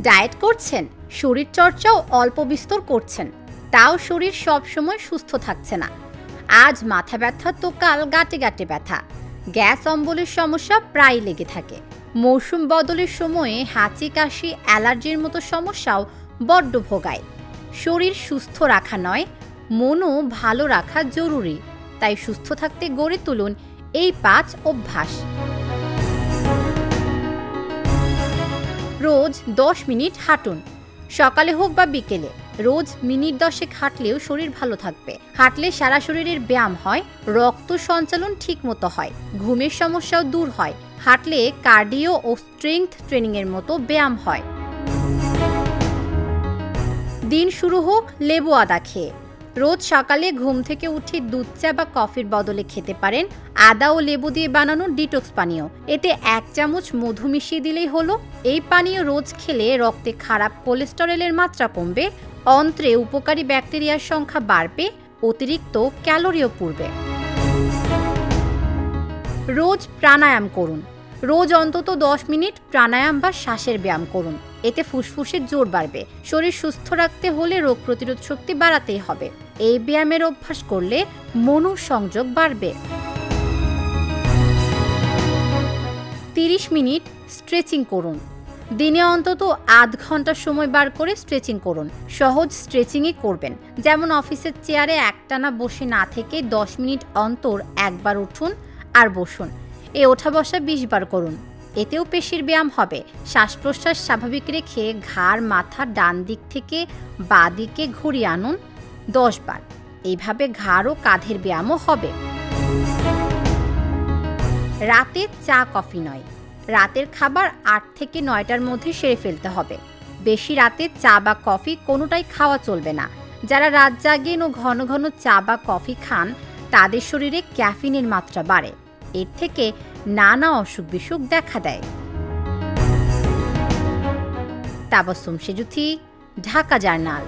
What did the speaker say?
Diet করছেন, শরীরচর্চাও অল্প বিস্তর করছেন, তাও শরীর সবসময় সুস্থ থাকছে না। আজ মাথা ব্যথা তো কাল গাঁটে গাঁটে ব্যথা, গ্যাস অম্বলের সমস্যা প্রায় লেগে থাকে। মৌসুম বদলের সময়ে হাঁচি কাশি অ্যালার্জির মতো সমস্যাও বড্ড ভোগায়। শরীর সুস্থ রাখা নয়, মনও ভালো রাখা জরুরি। তাই সুস্থ থাকতে গড়ে তুলুন এই 5 অভ্যাস। রোজ 10 মিনিট হাঁটুন, সকালে হোক বা বিকেলে। রোজ মিনিট 10 হাঁটলেও শরীর ভালো থাকবে। হাঁটলে সারা শরীরের ব্যায়াম হয়, রক্ত সঞ্চালন ঠিকমতো হয়, ঘুমের সমস্যাও দূর হয়। হাঁটলে কার্ডিও ও স্ট্রেংথ ট্রেনিংয়ের মতো ব্যায়াম হয়। দিন শুরু হোক লেবু আদা খেয়ে। রোজ সকালে ঘুম থেকে উঠে দুধ চা বা কফির বদলে খেতে পারেন আদা ও লেবু দিয়ে বানানো ডিটক্স পানীয়। এতে 1 চামচ মধু মিশিয়ে দিলেই হলো। এই পানীয় রোজ খেলে রক্তে খারাপ কোলেস্টেরলের মাত্রা কমবে, অন্ত্রে উপকারী ব্যাকটেরিয়ার সংখ্যা বাড়বে, অতিরিক্ত ক্যালোরিও পুড়বে। রোজ প্রাণায়াম করুন। রোজ অন্তত 10 মিনিট প্রাণায়াম বা শ্বাসের ব্যায়াম করুন। এতে ফুসফুসের জোর বাড়বে। শরীর সুস্থ রাখতে হলে রোগ প্রতিরোধ শক্তি বাড়াতেই হবে। এই ব্যায়ামের অভ্যাস করলে মনোসংযোগ বাড়বে। 30 মিনিট স্ট্রেচিং করুন। দিনে অন্তত আধ ঘন্টা সময় বার করে স্ট্রেচিং করুন। সহজ স্ট্রেচিংই করবেন, যেমন অফিসের চেয়ারে একটানা বসে না থেকে 10 মিনিট অন্তর একবার উঠুন আর বসুন। এ ওঠা বসা 20 বার করুন। এতেও পেশির ব্যায়াম হবে। শ্বাস প্রশ্বাস স্বাভাবিক রেখে ঘাড় মাথা ডান দিক থেকে বাঁ দিকে ঘুরিয়ে আনুন 10 বার। এইভাবে ঘাড় ও কাঁধের ব্যায়ামও হবে। রাতে চা কফি নয়, রাতের খাবার 8 থেকে 9টার মধ্যে সেরে ফেলতে হবে। বেশি রাতে চা বা কফি কোনোটাই খাওয়া চলবে না। যারা রাত জাগেন ও ঘন ঘন চা বা কফি খান তাদের শরীরে ক্যাফিনের মাত্রা বাড়ে। এর থেকে নানা অসুখ বিসুখ দেখা দেয়। তাবাসসুম সেজুথি, ঢাকা জার্নাল।